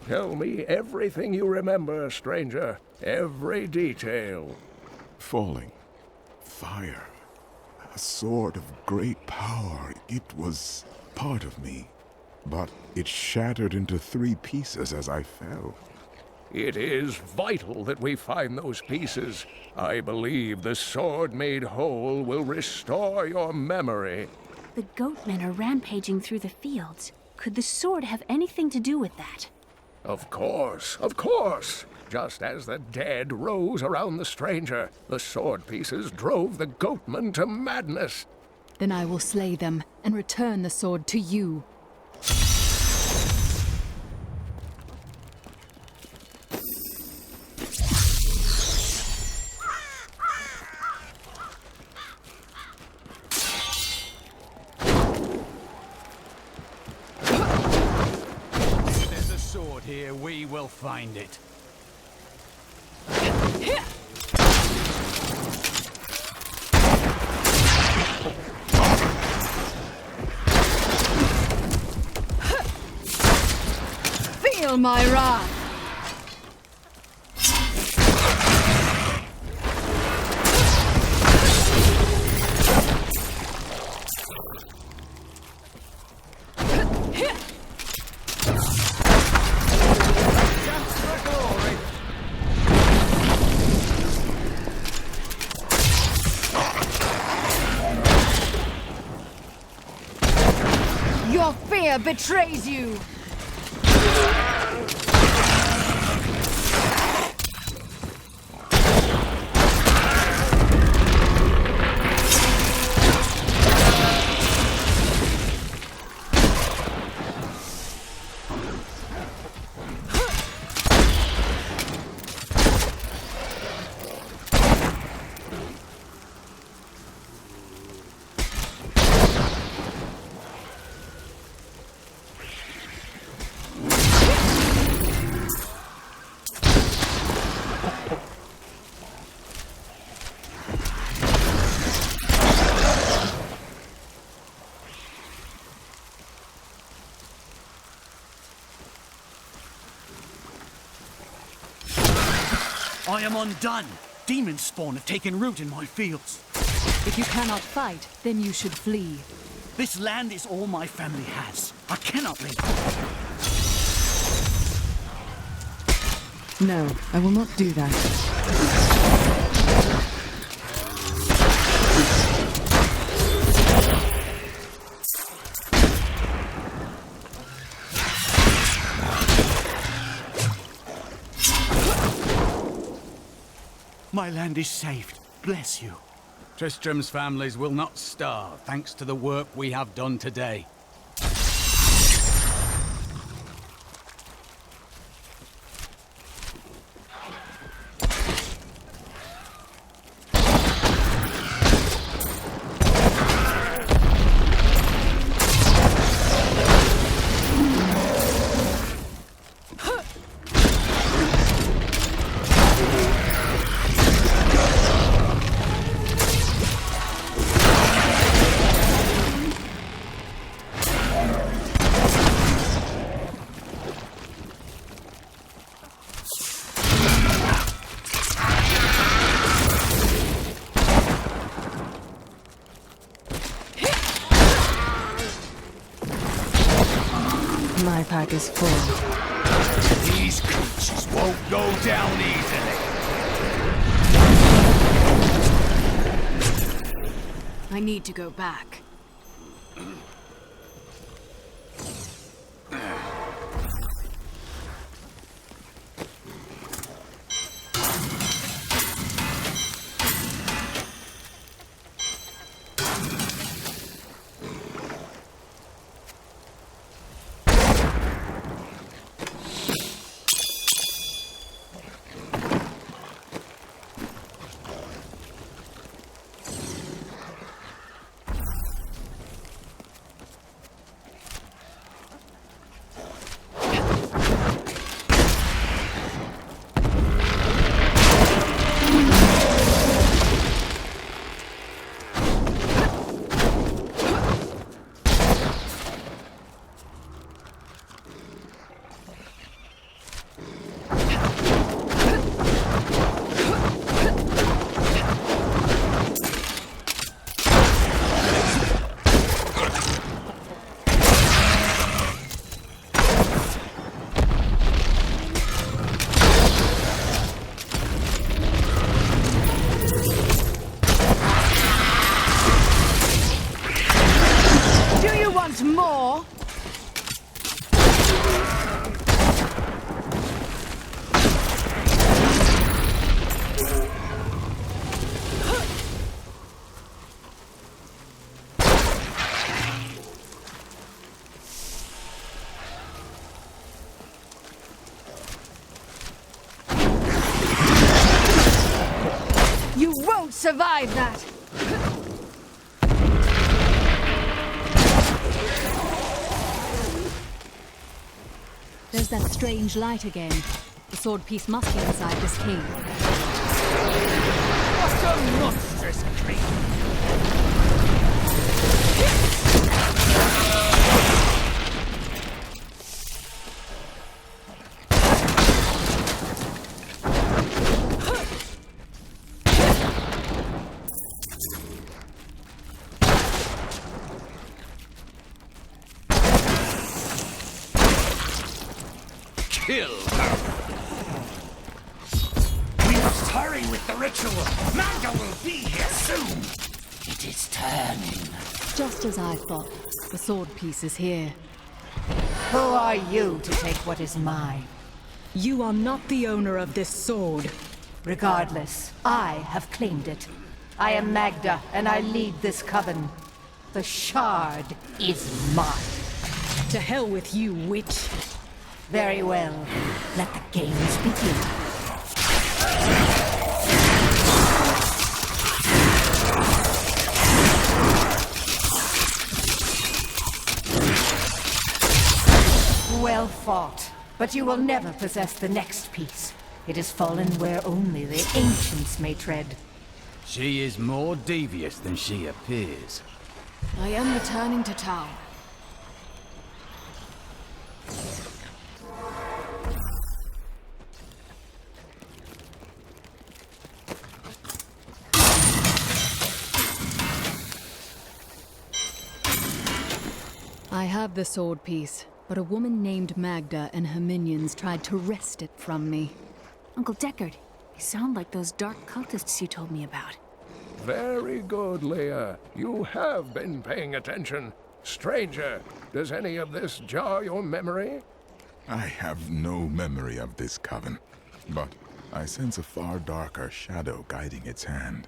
Tell me everything you remember, stranger. Every detail. Falling. Fire. A sword of great power. It was part of me. But it shattered into 3 pieces as I fell. It is vital that we find those pieces. I believe the sword made whole will restore your memory. The goatmen are rampaging through the fields. Could the sword have anything to do with that? Of course, of course. Just as the dead rose around the stranger, the sword pieces drove the goatmen to madness. Then I will slay them and return the sword to you. Here, we will find it. Feel my wrath! Your fear betrays you! I am undone. Demon spawn have taken root in my fields. If you cannot fight, then you should flee. This land is all my family has. I cannot leave. No, I will not do that. My land is saved. Bless you. Tristram's families will not starve thanks to the work we have done today. My pack is full. These creatures won't go down easily. I need to go back. Revive that! There's that strange light again. The sword piece must be inside this cave. What a monstrous creature! Kill her! We must hurry with the ritual. Magda will be here soon. It is turning. Just as I thought. The sword piece is here. Who are you to take what is mine? You are not the owner of this sword. Regardless, I have claimed it. I am Magda, and I lead this coven. The shard is mine. To hell with you, witch. Very well. Let the games begin. Well fought. But you will never possess the next piece. It has fallen where only the ancients may tread. She is more devious than she appears. I am returning to town. I have the sword piece, but a woman named Magda and her minions tried to wrest it from me. Uncle Deckard, you sound like those dark cultists you told me about. Very good, Leah. You have been paying attention. Stranger, does any of this jar your memory? I have no memory of this coven, but I sense a far darker shadow guiding its hand.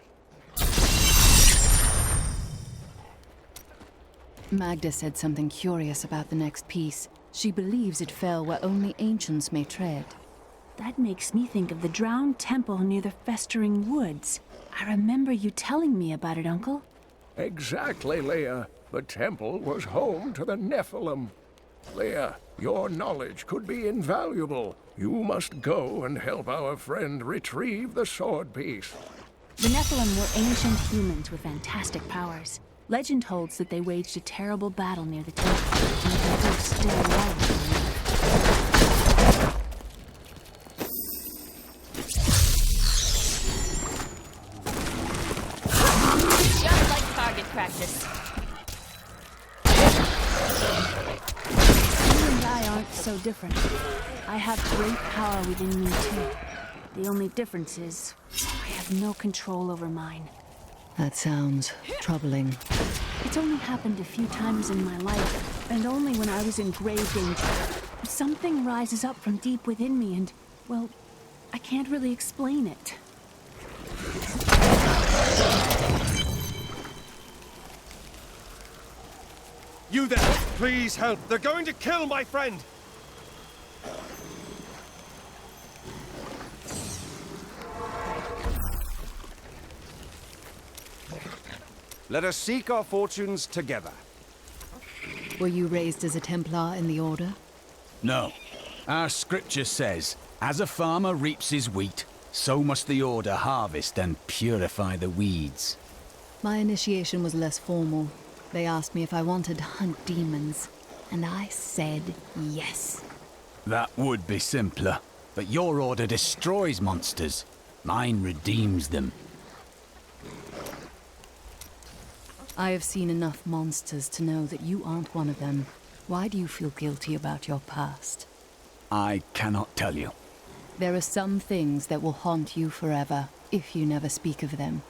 Magda said something curious about the next piece. She believes it fell where only ancients may tread. That makes me think of the drowned temple near the festering woods. I remember you telling me about it, Uncle. Exactly, Leah. The temple was home to the Nephilim. Leah, your knowledge could be invaluable. You must go and help our friend retrieve the sword piece. The Nephilim were ancient humans with fantastic powers. Legend holds that they waged a terrible battle near the temple, and that they're still alive. Just like target practice. You and I aren't so different. I have great power within me, too. The only difference is, I have no control over mine. That sounds troubling. It's only happened a few times in my life, and only when I was in grave danger. Something rises up from deep within me and, well, I can't really explain it. You there, please help. They're going to kill my friend. Let us seek our fortunes together. Were you raised as a Templar in the Order? No. Our scripture says, as a farmer reaps his wheat, so must the Order harvest and purify the weeds. My initiation was less formal. They asked me if I wanted to hunt demons, and I said yes. That would be simpler, but your Order destroys monsters. Mine redeems them. I have seen enough monsters to know that you aren't one of them. Why do you feel guilty about your past? I cannot tell you. There are some things that will haunt you forever, if you never speak of them.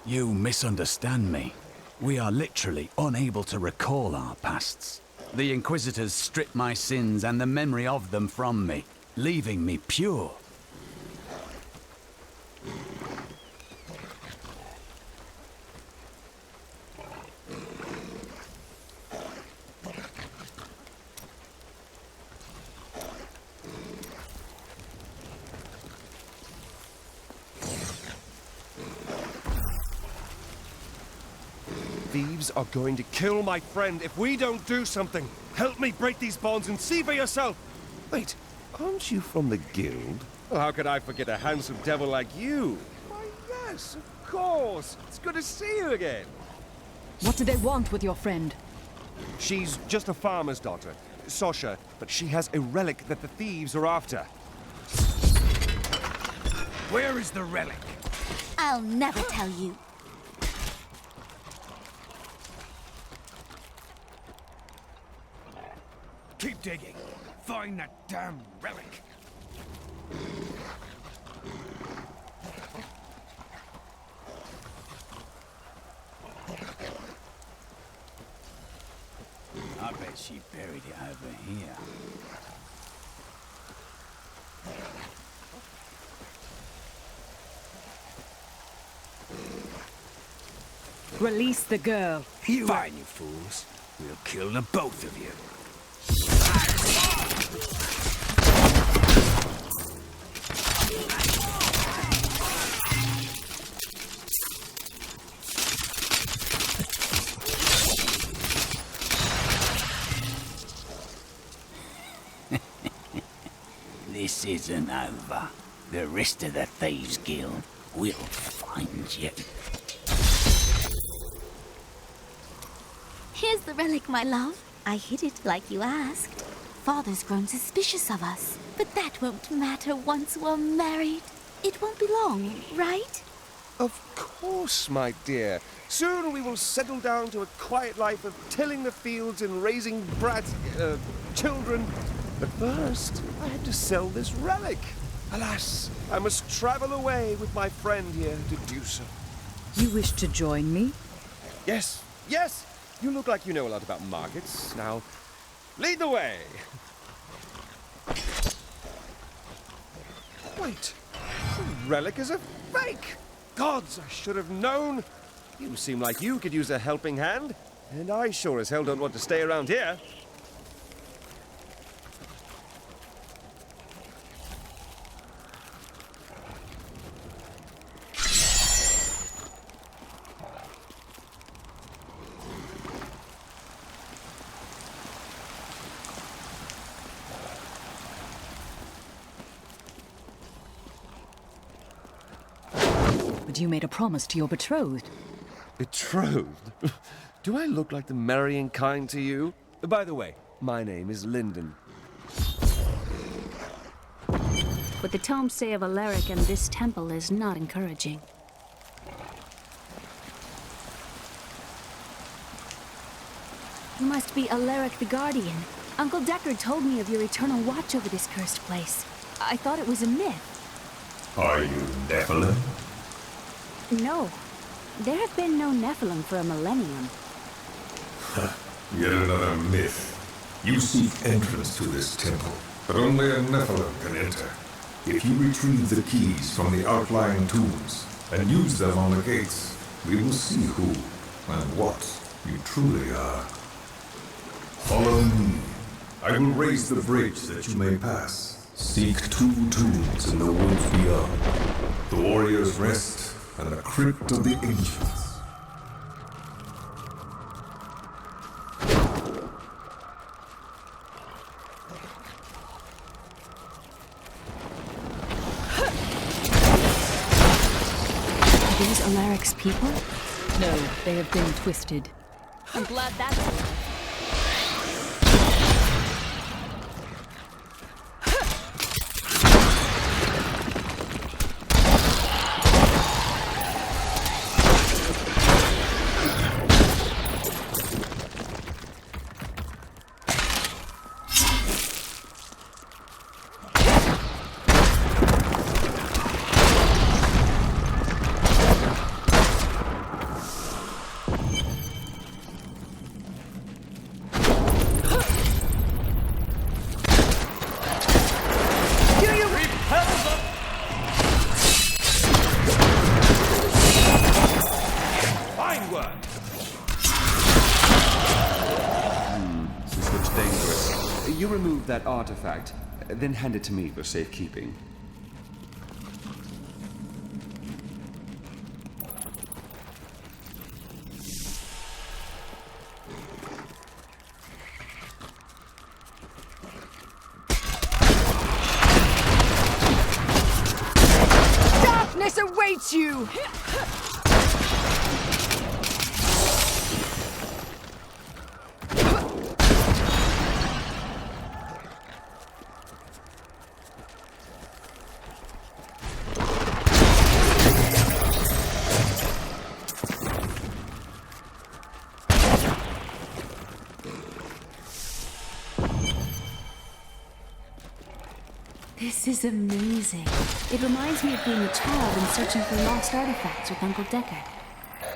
You misunderstand me. We are literally unable to recall our pasts. The Inquisitors stripped my sins and the memory of them from me, leaving me pure. thieves are going to kill my friend if we don't do something. Help me break these bonds and see for yourself. Wait, aren't you from the guild? Well, how could I forget a handsome devil like you? Why, yes, of course. It's good to see you again. What do they want with your friend? She's just a farmer's daughter, Sasha, but she has a relic that the thieves are after. Where is the relic? I'll never tell you. Keep digging. Find that damn relic. I bet she buried it over here. Release the girl. Fine, you fools. We'll kill the both of you. This isn't over. The rest of the Thieves Guild will find you. Here's the relic, my love. I hid it like you asked. Father's grown suspicious of us, but that won't matter once we're married. It won't be long, right? Of course, my dear. Soon we will settle down to a quiet life of tilling the fields and raising children. But first, I had to sell this relic. Alas, I must travel away with my friend here to do so. You wish to join me? Yes, yes! You look like you know a lot about markets. Now, lead the way! Wait, the relic is a fake! Gods, I should have known! You seem like you could use a helping hand, and I sure as hell don't want to stay around here. But you made a promise to your betrothed. Betrothed? Do I look like the marrying kind to you? By the way, my name is Lyndon. What the tomes say of Alaric and this temple is not encouraging. You must be Alaric the Guardian. Uncle Deckard told me of your eternal watch over this cursed place. I thought it was a myth. Are you Nephilim? No. There have been no Nephilim for a millennium. Yet another myth. You seek entrance to this temple, but only a Nephilim can enter. If you retrieve the keys from the outlying tombs and use them on the gates, we will see who and what you truly are. Follow me. I will raise the bridge that you may pass. Seek 2 tombs in the woods beyond. The warrior's rest and the crypt of the ancients. Are these Alaric's people? No, they have been twisted. I'm glad that's over. You remove that artifact, then hand it to me for safekeeping. This is amazing. It reminds me of being a child and searching for lost artifacts with Uncle Decker.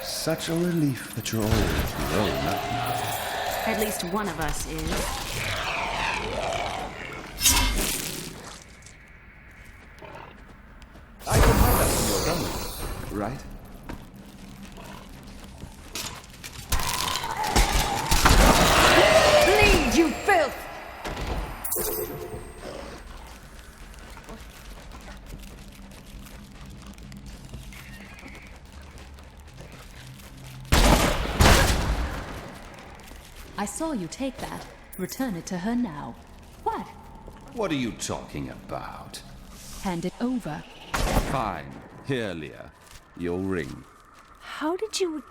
Such a relief that you're all grown up. At least one of us is. I can hide us when you're done with it, right? Bleed, you filth! I saw you take that. Return it to her now. What? What are you talking about? Hand it over. Fine. Here, Leah. Your ring. How did you...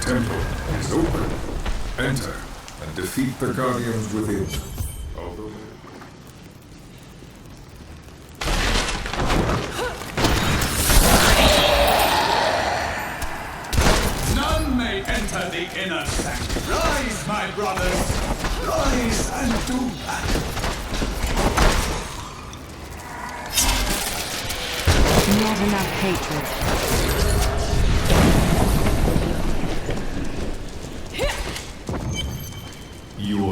The temple is open. Enter and defeat the guardians within. Although None may enter the inner sanctum. Rise, my brothers! Rise and do battle! Not enough hatred.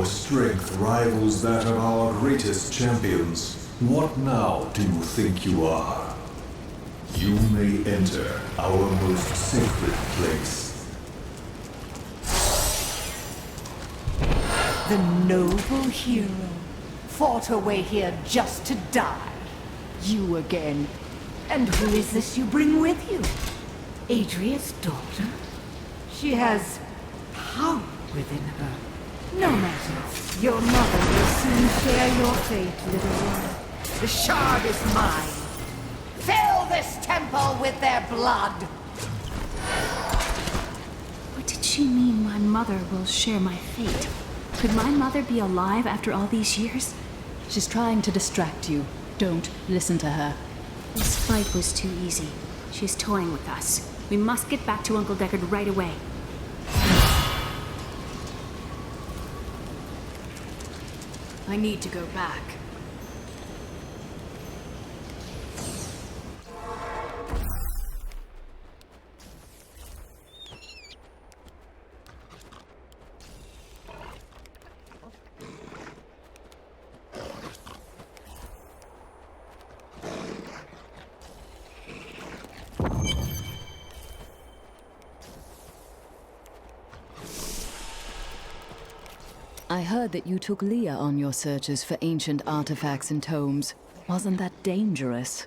your strength rivals that of our greatest champions. What now do you think you are? You may enter our most sacred place. The noble hero fought away here just to die. You again. And who is this you bring with you? Adria's daughter? She has power within her. No matter. Your mother will soon share your fate, little one. The shard is mine. Fill this temple with their blood! What did she mean my mother will share my fate? Could my mother be alive after all these years? She's trying to distract you. Don't listen to her. This fight was too easy. She's toying with us. We must get back to Uncle Deckard right away. I need to go back. I heard that you took Leah on your searches for ancient artifacts and tomes. Wasn't that dangerous?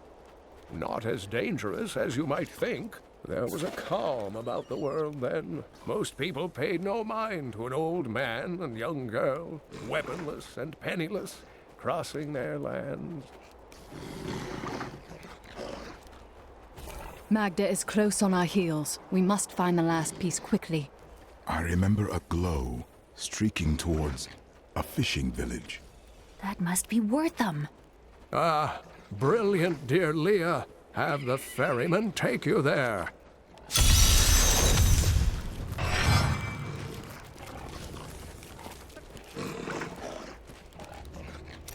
Not as dangerous as you might think. There was a calm about the world then. Most people paid no mind to an old man and young girl, weaponless and penniless, crossing their lands. Magda is close on our heels. We must find the last piece quickly. I remember a glow streaking towards a fishing village. That must be Wortham. Ah, brilliant, dear Leah. Have the ferryman take you there.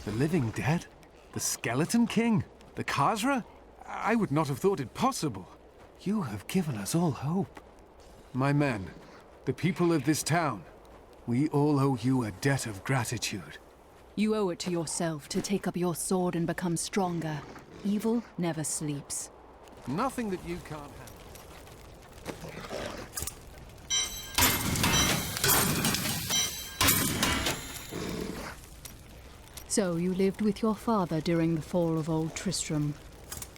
The living dead? The Skeleton King? The Khazra? I would not have thought it possible. You have given us all hope. My men, the people of this town, we all owe you a debt of gratitude. You owe it to yourself to take up your sword and become stronger. Evil never sleeps. Nothing that you can't handle. So you lived with your father during the fall of Old Tristram.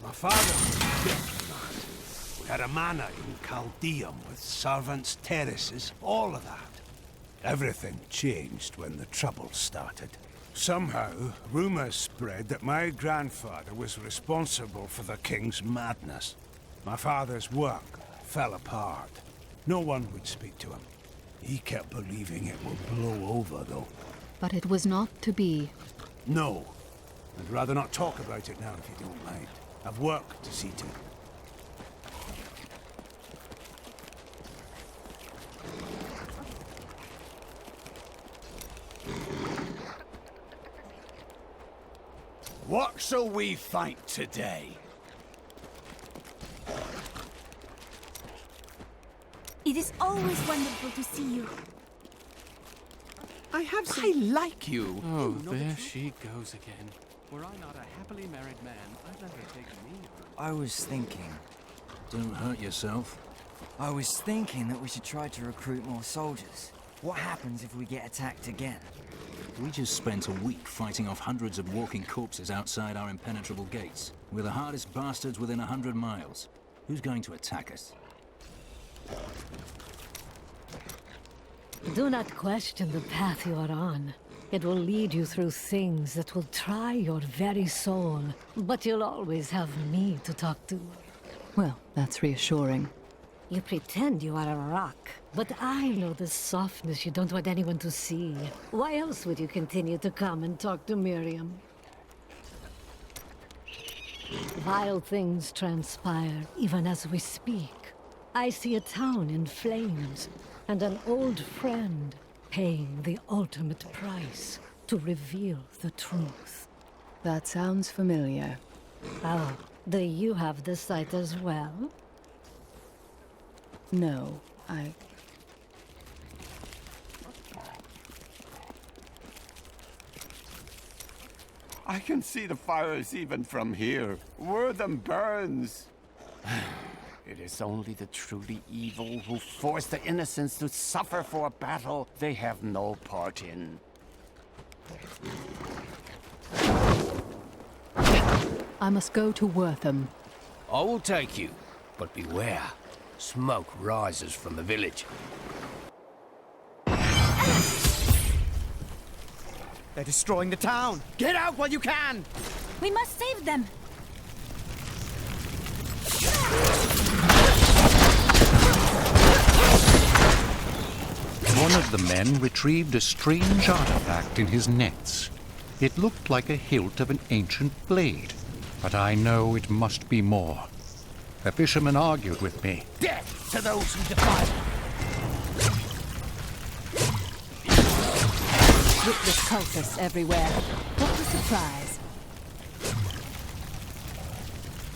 My father was a different man. We had a manor in Chaldeum with servants, terraces, all of that. Everything changed when the Troubles started. Somehow, rumors spread that my grandfather was responsible for the king's madness. My father's work fell apart. No one would speak to him. He kept believing it would blow over, though. But it was not to be. No. I'd rather not talk about it now, if you don't mind. I've work to see to. What shall we fight today? It is always wonderful to see you. I like you. Oh, there she goes again. Were I not a happily married man, I'd let her take me. I was thinking. Don't hurt yourself. I was thinking that we should try to recruit more soldiers. What happens if we get attacked again? We just spent a week fighting off hundreds of walking corpses outside our impenetrable gates. We're the hardest bastards within 100 miles. Who's going to attack us? Do not question the path you are on. It will lead you through things that will try your very soul. But you'll always have me to talk to. Well, that's reassuring. You pretend you are a rock, but I know the softness you don't want anyone to see. Why else would you continue to come and talk to Miriam? Vile things transpire even as we speak. I see a town in flames, and an old friend paying the ultimate price to reveal the truth. That sounds familiar. Oh, do you have the sight as well? No, I can see the fires even from here. Wortham burns. It is only the truly evil who force the innocents to suffer for a battle they have no part in. I must go to Wortham. I will take you, but beware. Smoke rises from the village. They're destroying the town. Get out while you can! We must save them. One of the men retrieved a strange artifact in his nets. It looked like a hilt of an ancient blade, but I know it must be more. The fisherman argued with me. Death to those who defy them! Witless cultists everywhere. What a surprise.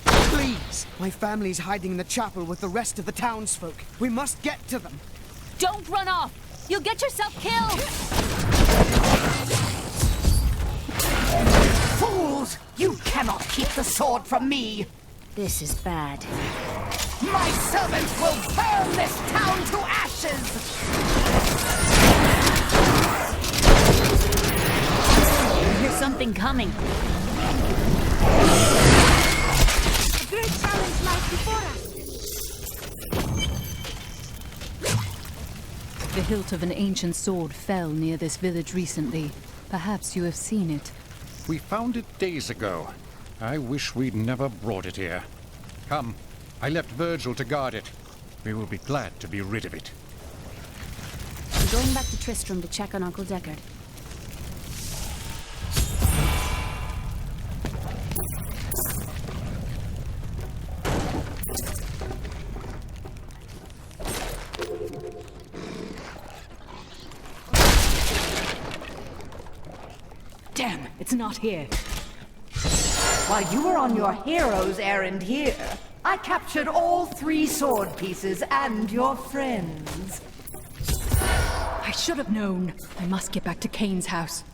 Please! My family's hiding in the chapel with the rest of the townsfolk. We must get to them. Don't run off! You'll get yourself killed! Fools! You cannot keep the sword from me! This is bad. My servants will burn this town to ashes! I hear something coming. A great challenge lies before us. The hilt of an ancient sword fell near this village recently. Perhaps you have seen it. We found it days ago. I wish we'd never brought it here. Come, I left Virgil to guard it. We will be glad to be rid of it. I'm going back to Tristram to check on Uncle Deckard. Damn, it's not here. While you were on your hero's errand here, I captured all 3 sword pieces and your friends. I should have known. I must get back to Kane's house.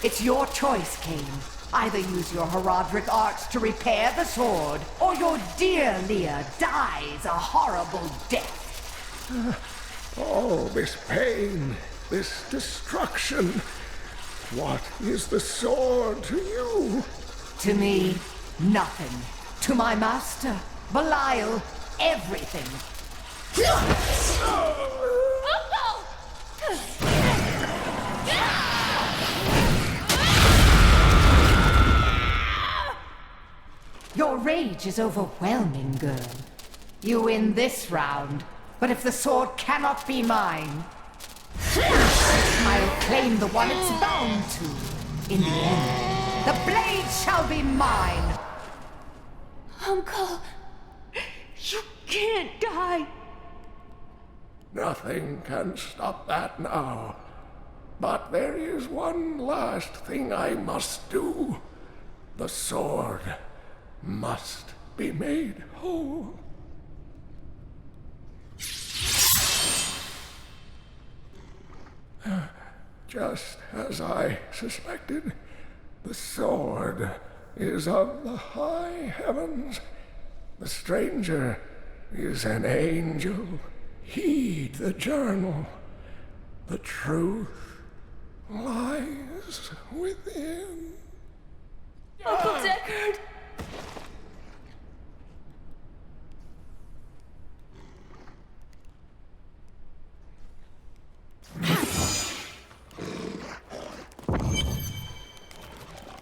It's your choice, Kane. Either use your Herodric arts to repair the sword, or your dear Leah dies a horrible death. All this pain, this destruction. What is the sword to you? To me, nothing. To my master, Belial, everything. Your rage is overwhelming, girl. You win this round, but if the sword cannot be mine, I'll claim the one it's bound to. In the end, the blade shall be mine. Uncle, you can't die. Nothing can stop that now. But there is one last thing I must do. The sword must be made whole. Just as I suspected, the sword is of the high heavens. The stranger is an angel. Heed the journal. The truth lies within. Uncle Deckard!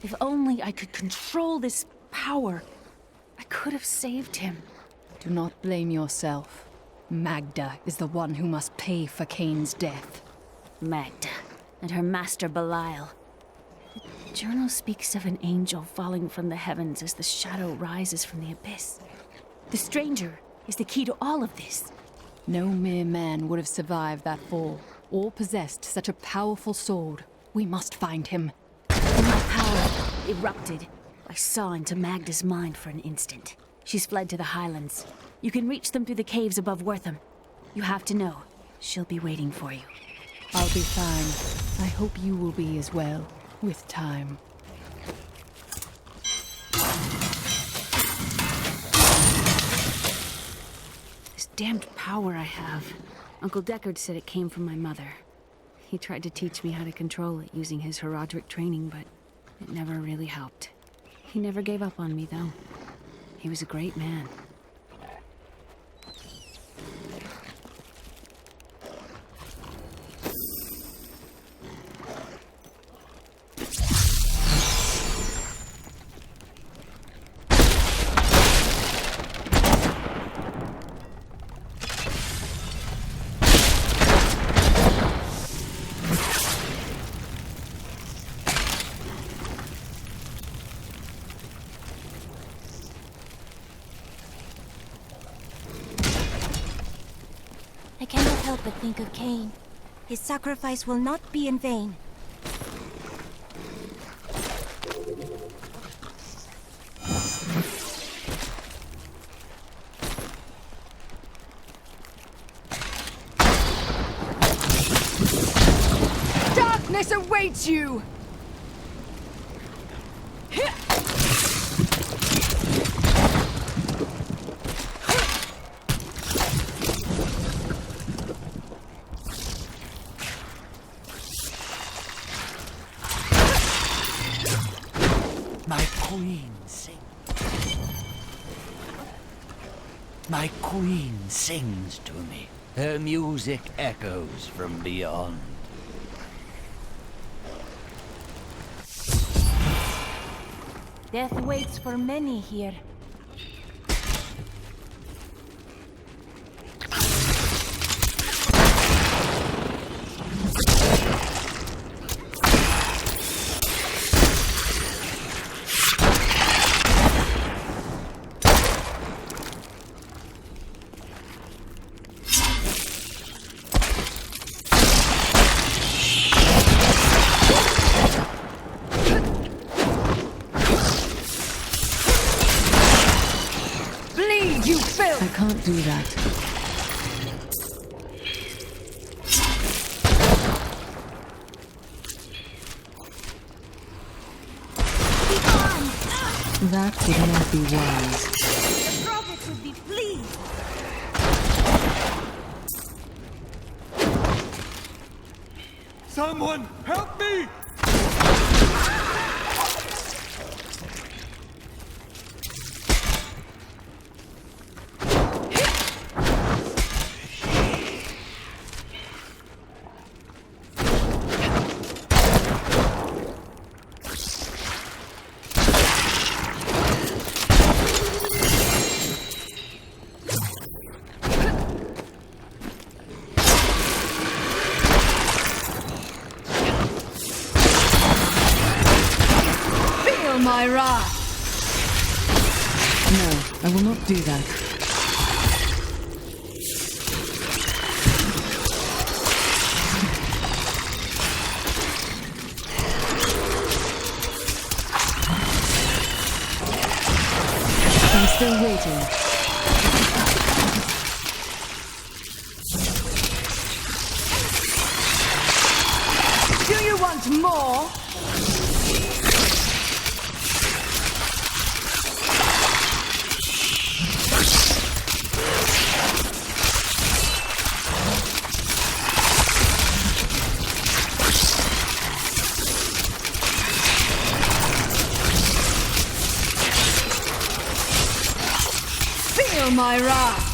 If only I could control this power, I could have saved him. Do not blame yourself. Magda is the one who must pay for Kane's death. Magda and her master Belial. The journal speaks of an angel falling from the heavens as the shadow rises from the abyss. The stranger is the key to all of this. No mere man would have survived that fall, or possessed such a powerful sword. We must find him. When my power erupted, I saw into Magda's mind for an instant. She's fled to the highlands. You can reach them through the caves above Wortham. You have to know, she'll be waiting for you. I'll be fine. I hope you will be as well, with time. This damned power I have. Uncle Deckard said it came from my mother. He tried to teach me how to control it using his Herodric training, but it never really helped. He never gave up on me, though. He was a great man. I cannot help but think of Cain. His sacrifice will not be in vain. Darkness awaits you! My queen sings to me. Her music echoes from beyond. Death waits for many here. can't do that. That would not be wise. The prophet would be pleased. Someone help me! My wrath! No, I will not do that. I'm still waiting. Do you want more? My wrath!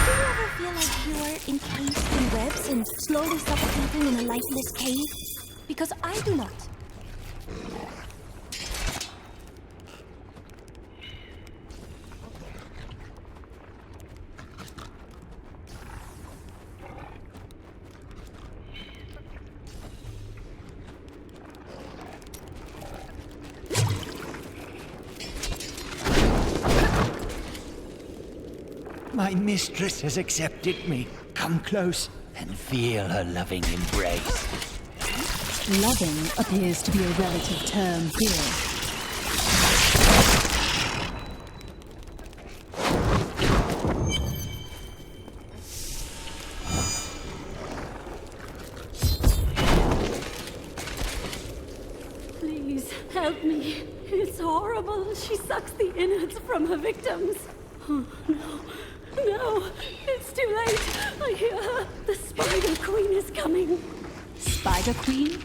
Do you ever feel like you are encased in webs and slowly suffocating in a lifeless cave? Because I do not. My mistress has accepted me. Come close and feel her loving embrace. Loving appears to be a relative term here. Please, help me. It's horrible. She sucks the innards from her victims. Oh, no. No, it's too late. I hear her. The Spider Queen is coming. Spider Queen?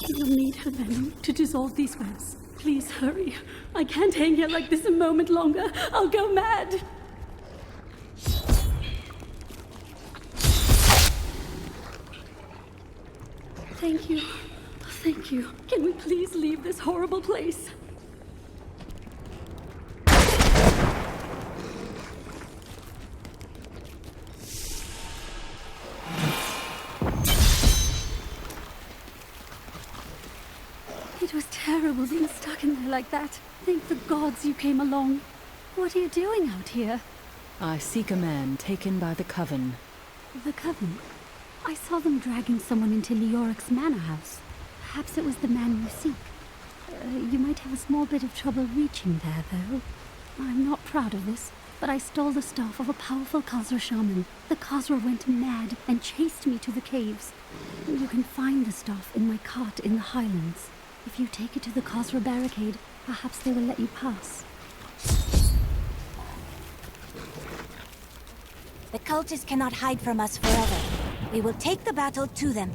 You'll need her venom to dissolve these webs. Please hurry. I can't hang here like this a moment longer. I'll go mad. Thank you. Thank you. Can we please leave this horrible place? It was terrible being stuck in there like that. Thank the gods you came along. What are you doing out here? I seek a man taken by the Coven. The Coven? I saw them dragging someone into Leoric's manor house. Perhaps it was the man you seek. You might have a small bit of trouble reaching there, though. I'm not proud of this, but I stole the staff of a powerful Khazra shaman. The Khazra went mad and chased me to the caves. You can find the staff in my cart in the highlands. If you take it to the Khazra barricade, perhaps they will let you pass. The cultists cannot hide from us forever. We will take the battle to them.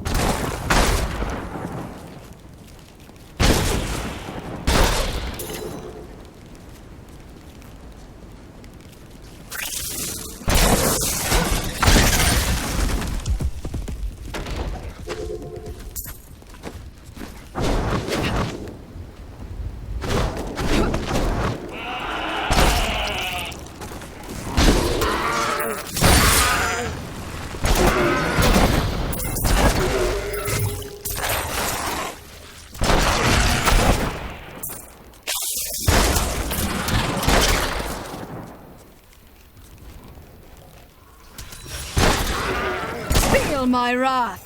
My wrath.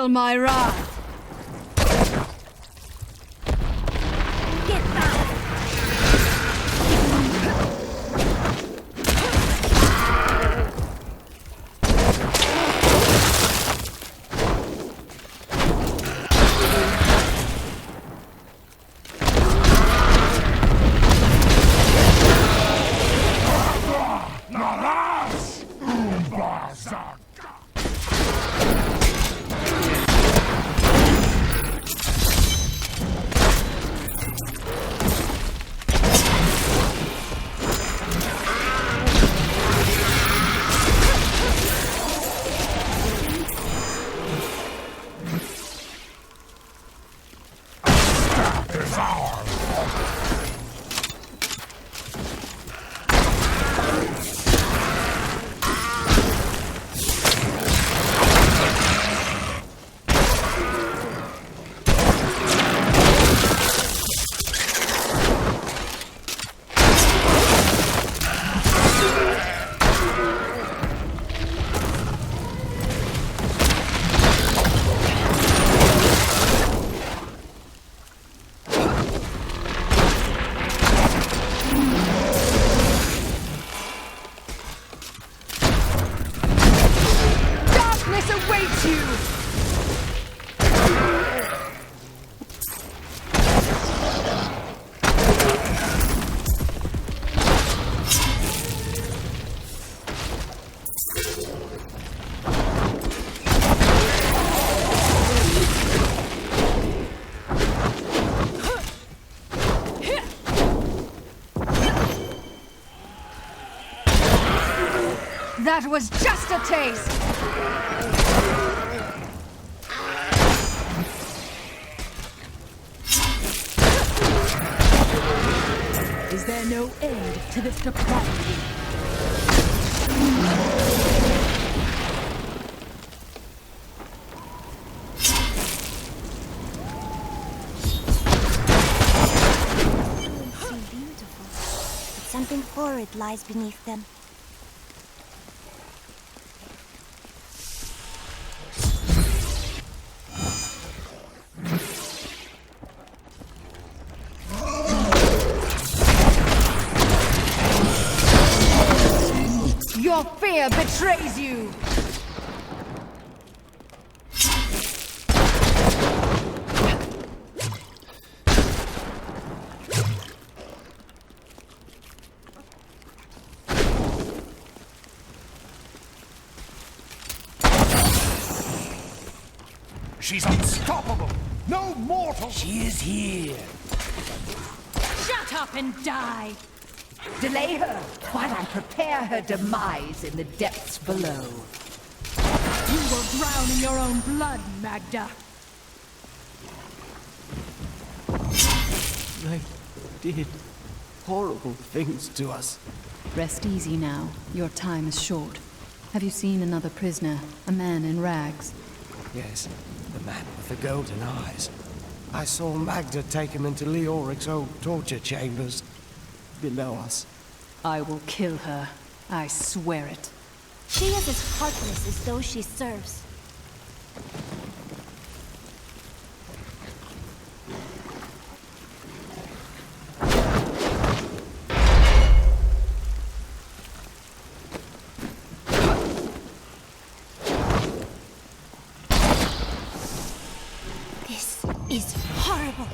feel my wrath. That was just a taste! Is there no end to this depravity? So beautiful, but something horrid lies beneath them. Your fear betrays you! She's unstoppable! No mortal! She is here! Shut up and die! Delay her while I prepare her demise in the depths below. You will drown in your own blood, Magda. They did horrible things to us. Rest easy now. Your time is short. Have you seen another prisoner? A man in rags? Yes, the man with the golden eyes. I saw Magda take him into Leoric's old torture chambers. Below us. I will kill her. I swear it. She is as heartless as those she serves. This is horrible.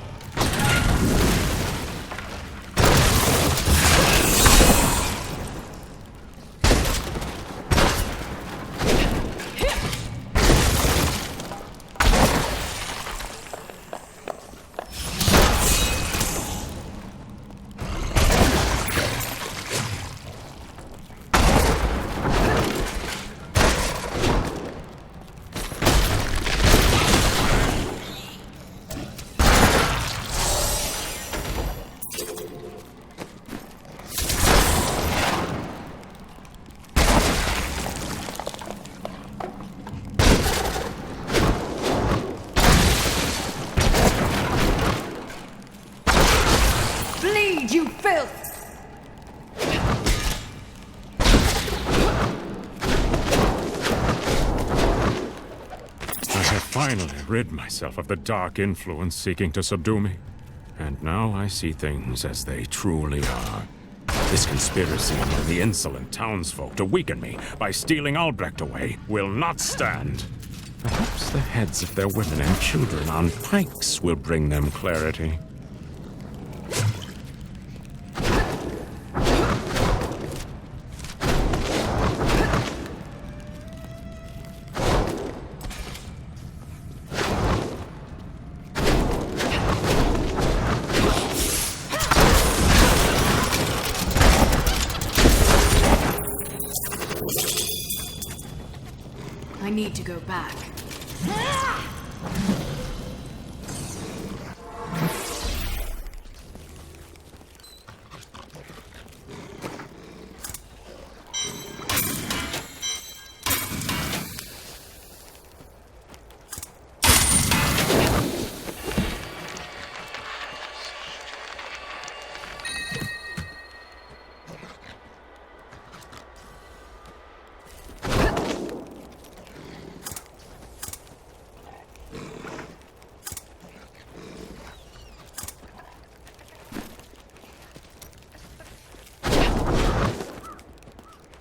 Bleed, you filth! It was a finally rid myself of the dark influence seeking to subdue me. And now I see things as they truly are. This conspiracy among the insolent townsfolk to weaken me by stealing Albrecht away will not stand. Perhaps the heads of their women and children on pikes will bring them clarity. I need to go back.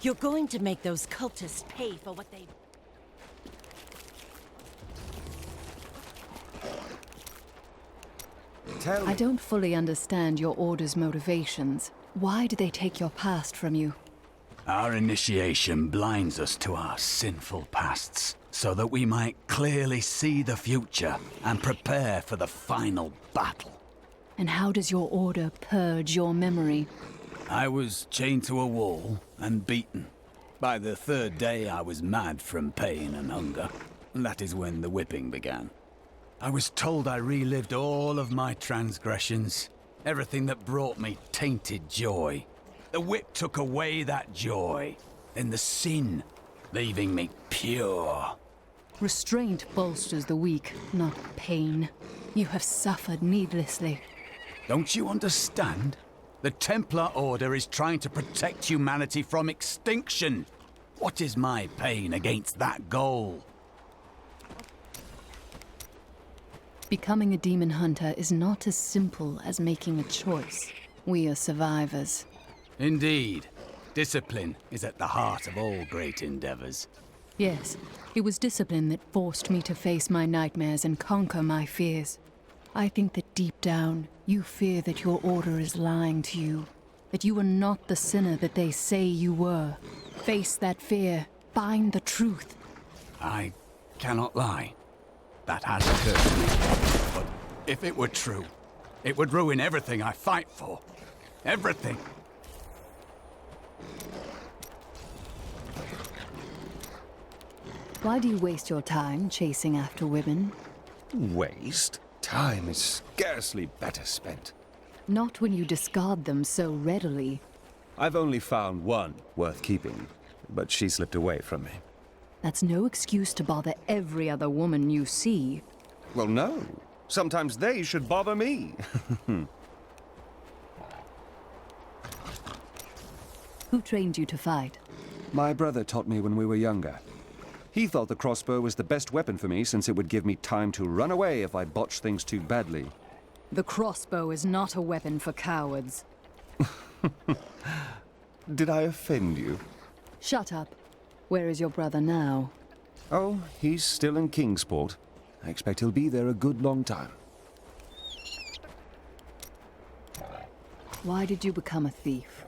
You're going to make those cultists pay for what they... I don't fully understand your order's motivations. Why did they take your past from you? Our initiation blinds us to our sinful pasts, so that we might clearly see the future and prepare for the final battle. And how does your order purge your memory? I was chained to a wall and beaten. By the third day, I was mad from pain and hunger. That is when the whipping began. I was told I relived all of my transgressions, everything that brought me tainted joy. The whip took away that joy, then the sin, leaving me pure. Restraint bolsters the weak, not pain. You have suffered needlessly. Don't you understand? The Templar Order is trying to protect humanity from extinction. What is my pain against that goal? Becoming a demon hunter is not as simple as making a choice. We are survivors. Indeed. Discipline is at the heart of all great endeavors. Yes, it was discipline that forced me to face my nightmares and conquer my fears. I think that deep down, you fear that your order is lying to you. That you are not the sinner that they say you were. Face that fear. Find the truth. I cannot lie. That has occurred to me. But if it were true, it would ruin everything I fight for. Everything. Why do you waste your time chasing after women? Waste? Time is scarcely better spent. Not when you discard them so readily. I've only found one worth keeping, but she slipped away from me. That's no excuse to bother every other woman you see. Well, no. Sometimes they should bother me. Who trained you to fight? My brother taught me when we were younger. He thought the crossbow was the best weapon for me since it would give me time to run away if I botched things too badly. The crossbow is not a weapon for cowards. Did I offend you? Shut up. Where is your brother now? Oh, he's still in Kingsport. I expect he'll be there a good long time. Why did you become a thief?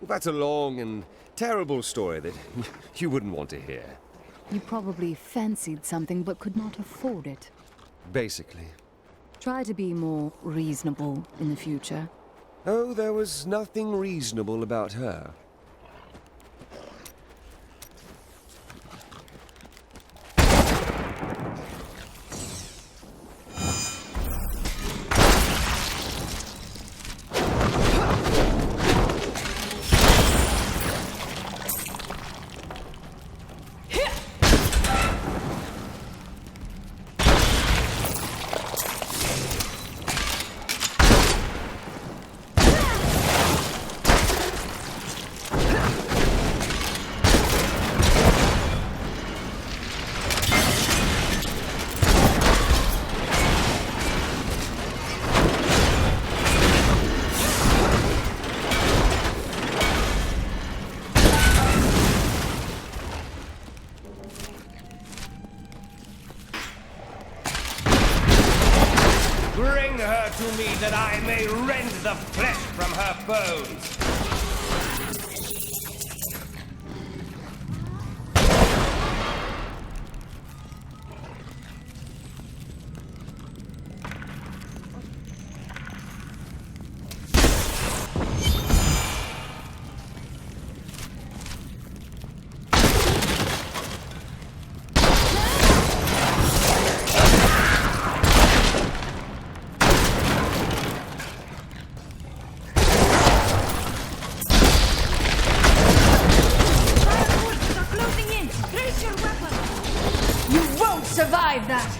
That's a long and terrible story that you wouldn't want to hear. You probably fancied something but could not afford it. Basically. Try to be more reasonable in the future. Oh, there was nothing reasonable about her. flesh from her bones. Survive that!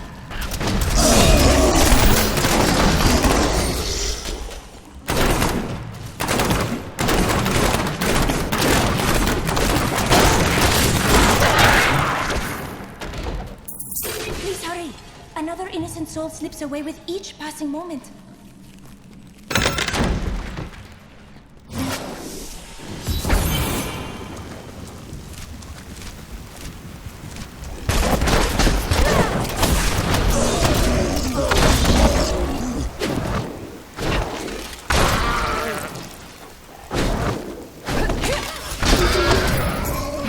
Please hurry! Another innocent soul slips away with each passing moment.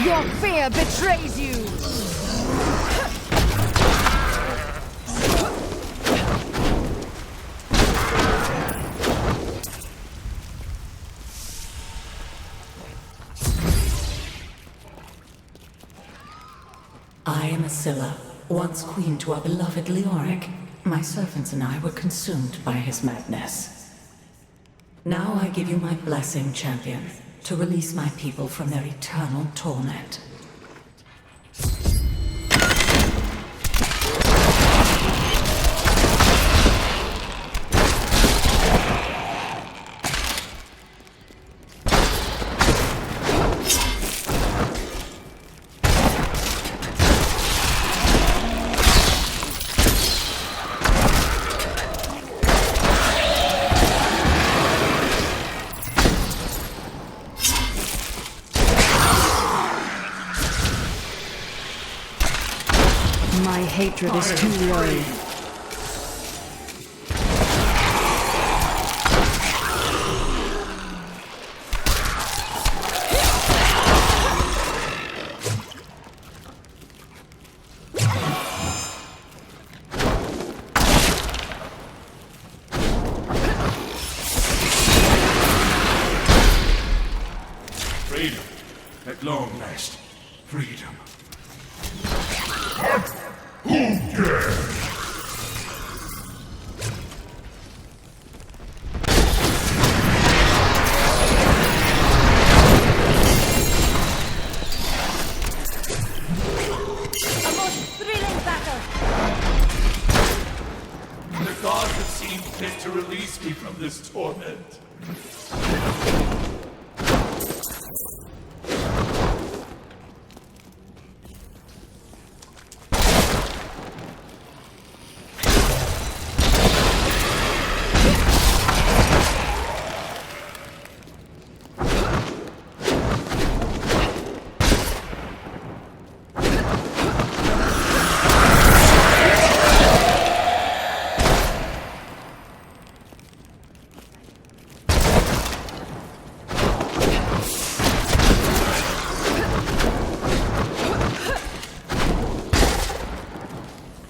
Your fear betrays you! I am Asilla, once queen to our beloved Leoric. My servants and I were consumed by his madness. Now I give you my blessing, champion, to release my people from their eternal torment. My hatred is too low. Freedom. At long last. Freedom. Who dares? A most thrilling battle! The gods have seen fit to release me from this torment.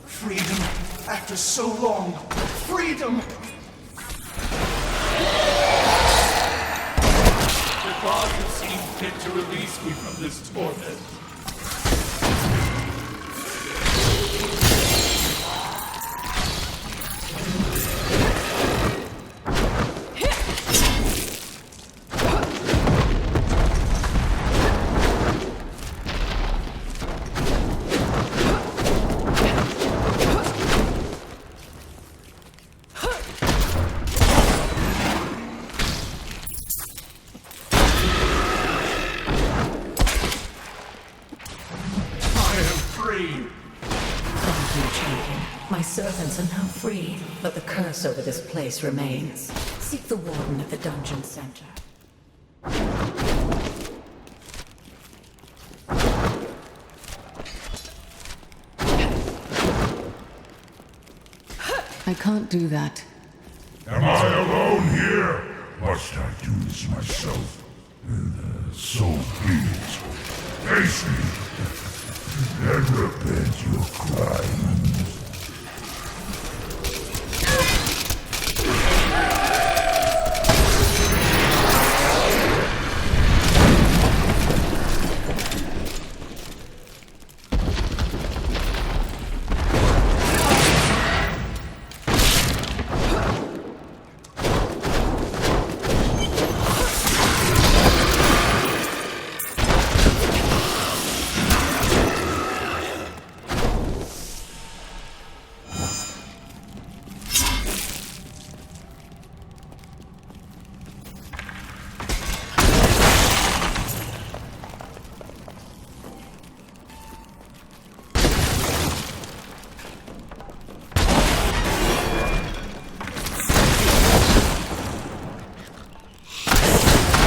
Freedom after so long. Freedom! The gods have seen fit to release me from this torment. My servants are now free, but the curse over this place remains. Seek the warden at the dungeon center. I can't do that. Am I alone here? Must I do this myself? So please, face me and repent your crimes.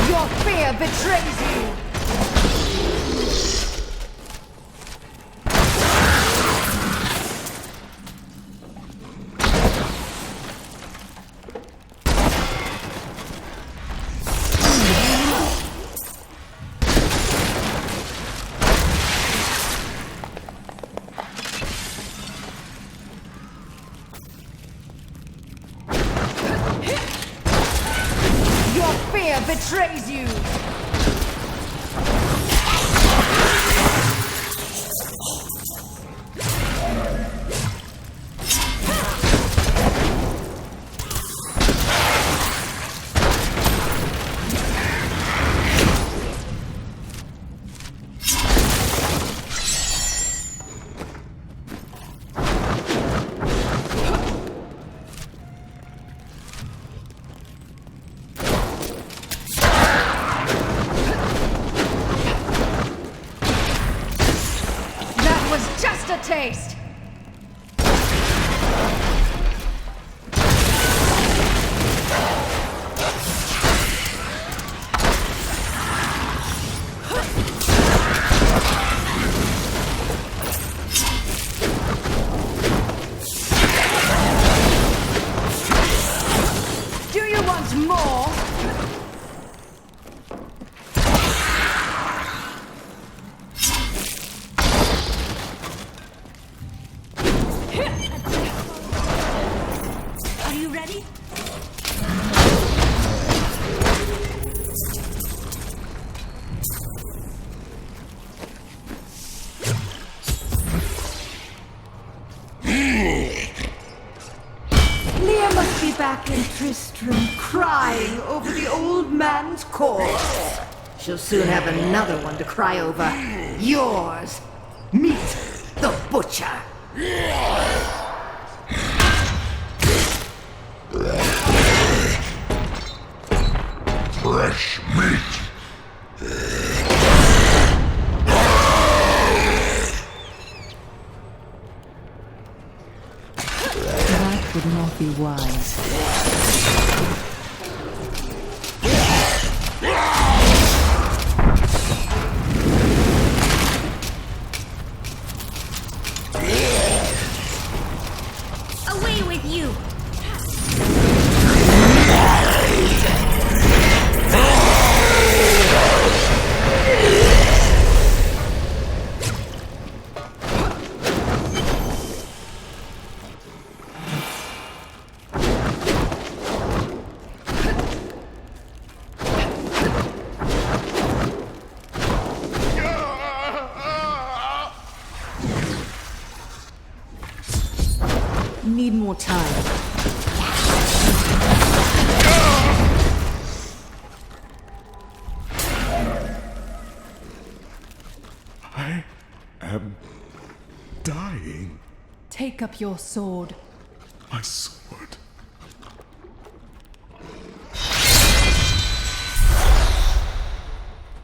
Your fear betrays you! Your fear betrays you! That was just a taste! Do you want more? Are you ready? Leah must be back in Tristram, crying over the old man's corpse. She'll soon have another one to cry over. Yours. Meet the butcher. Fresh meat. That would not be wise. Away with you! Need more time. I am dying. Take up your sword. My sword.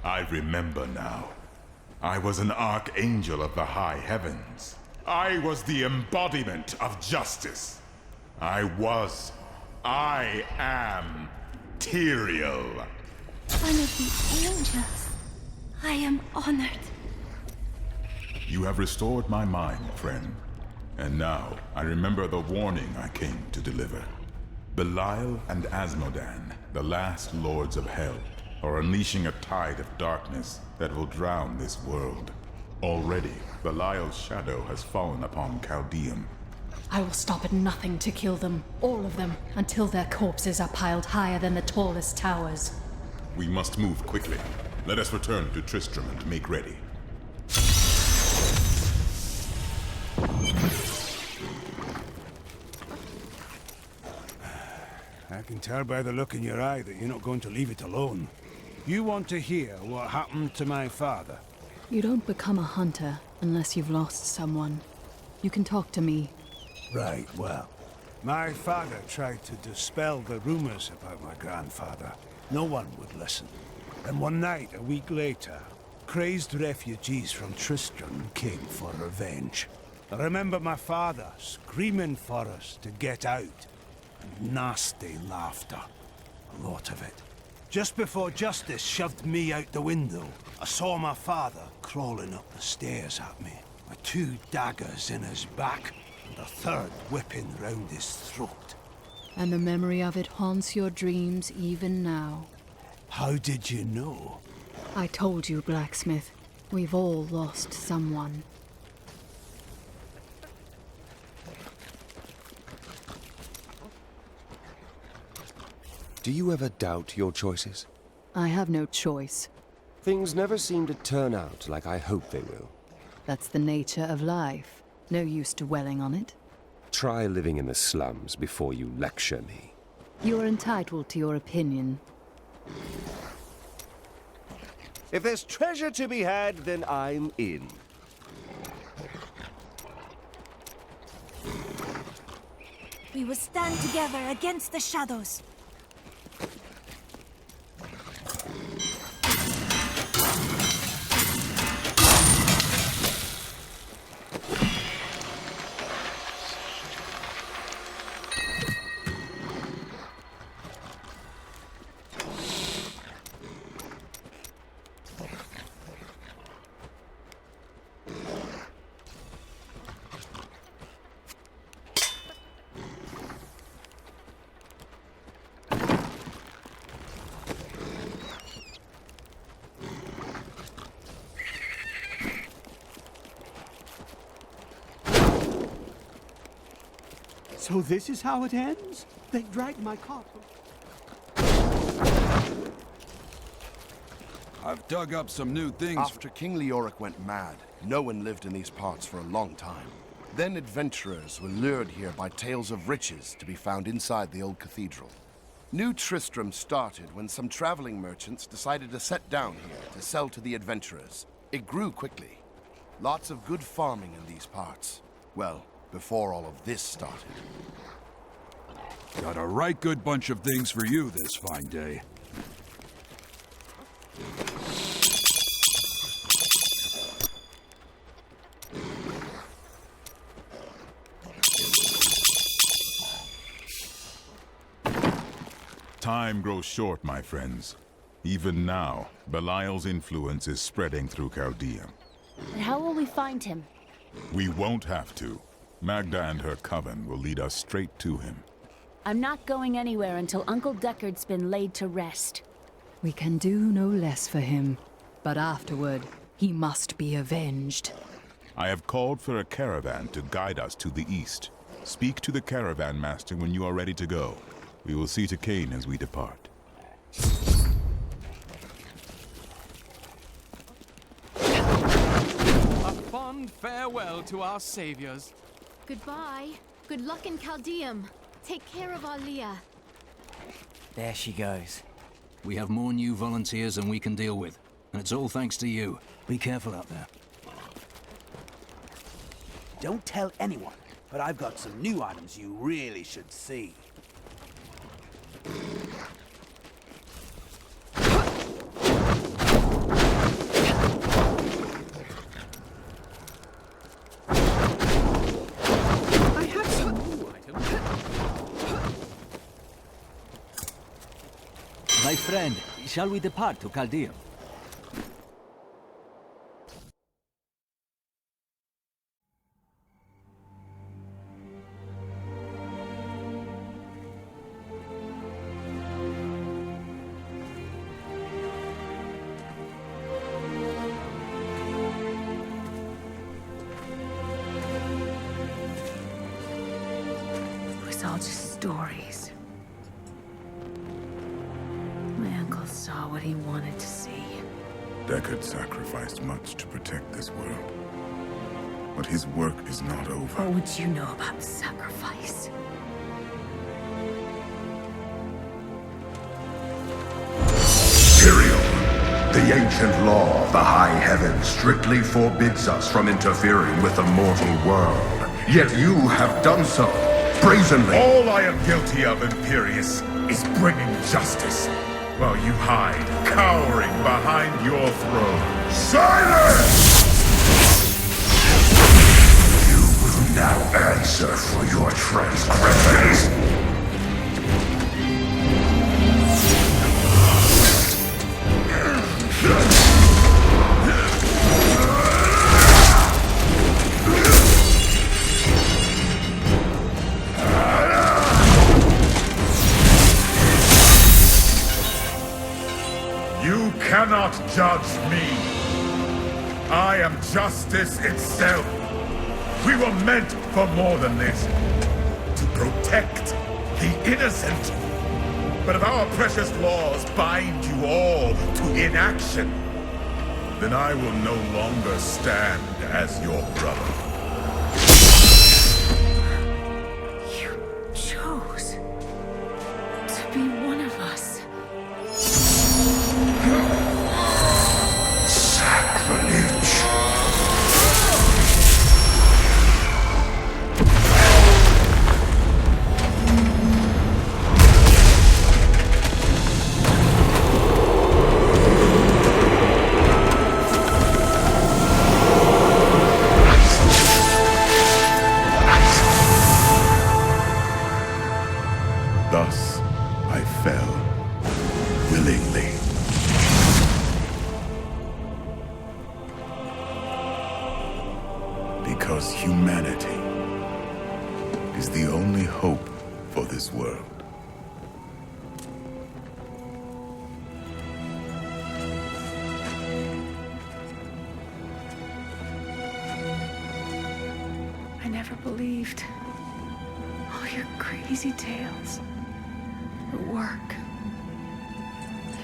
I remember now. I was an archangel of the high heavens. I was the embodiment of justice. I am Tyrael. One of the angels. I am honored. You have restored my mind, friend. And now I remember the warning I came to deliver. Belial and Asmodan, the last lords of hell, are unleashing a tide of darkness that will drown this world. Already, Belial's shadow has fallen upon Caldeum. I will stop at nothing to kill them, all of them, until their corpses are piled higher than the tallest towers. We must move quickly. Let us return to Tristram and make ready. I can tell by the look in your eye that you're not going to leave it alone. You want to hear what happened to my father? You don't become a hunter unless you've lost someone. You can talk to me. Right, well, my father tried to dispel the rumors about my grandfather. No one would listen. And one night, a week later, crazed refugees from Tristram came for revenge. I remember my father screaming for us to get out. Nasty laughter. A lot of it. Just before Justice shoved me out the window, I saw my father crawling up the stairs at me, with 2 daggers in his back, and a 3rd whipping round his throat. And the memory of it haunts your dreams even now. How did you know? I told you, Blacksmith. We've all lost someone. Do you ever doubt your choices? I have no choice. Things never seem to turn out like I hope they will. That's the nature of life. No use dwelling on it. Try living in the slums before you lecture me. You are entitled to your opinion. If there's treasure to be had, then I'm in. We will stand together against the shadows. So this is how it ends? They dragged my corpse. I've dug up some new things. After King Leoric went mad, no one lived in these parts for a long time. Then adventurers were lured here by tales of riches to be found inside the old cathedral. New Tristram started when some traveling merchants decided to set down here to sell to the adventurers. It grew quickly. Lots of good farming in these parts. Well, before all of this started. Got a right good bunch of things for you this fine day. Time grows short, my friends. Even now, Belial's influence is spreading through Caldeum. But how will we find him? We won't have to. Magda and her coven will lead us straight to him. I'm not going anywhere until Uncle Deckard's been laid to rest. We can do no less for him, but afterward, he must be avenged. I have called for a caravan to guide us to the east. Speak to the caravan master when you are ready to go. We will see to Cain as we depart. A fond farewell to our saviors. Goodbye. Good luck in Caldeum. Take care of our Leah. There she goes. We have more new volunteers than we can deal with, and it's all thanks to you. Be careful out there. Don't tell anyone, but I've got some new items you really should see. My friend, shall we depart to Caldeum? stories. My uncle saw what he wanted to see. Deckard sacrificed much to protect this world. But his work is not over. What would you know about sacrifice? Tyrael, the ancient law of the high heavens strictly forbids us from interfering with the mortal world. Yet you have done so, brazenly. All I am guilty of, Imperius, is bringing justice, while you hide, cowering behind your throne. Silence! You will now answer for your transgressions. You cannot judge me. I am justice itself. We were meant for more than this. To protect the innocent. But if our precious laws bind you all to inaction, then I will no longer stand as your brother. You chose to be one of us. Sacrilege. Thus, I fell, willingly. Because humanity is the only hope for this world. I never believed all your crazy tales. The work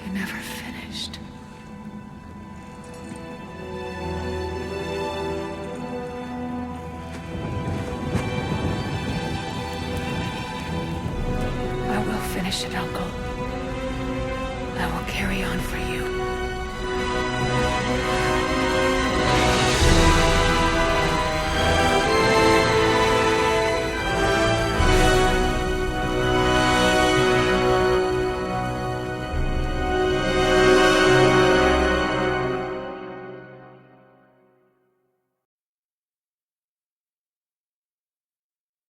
you never finished. I will finish it, Uncle. I will carry on for you.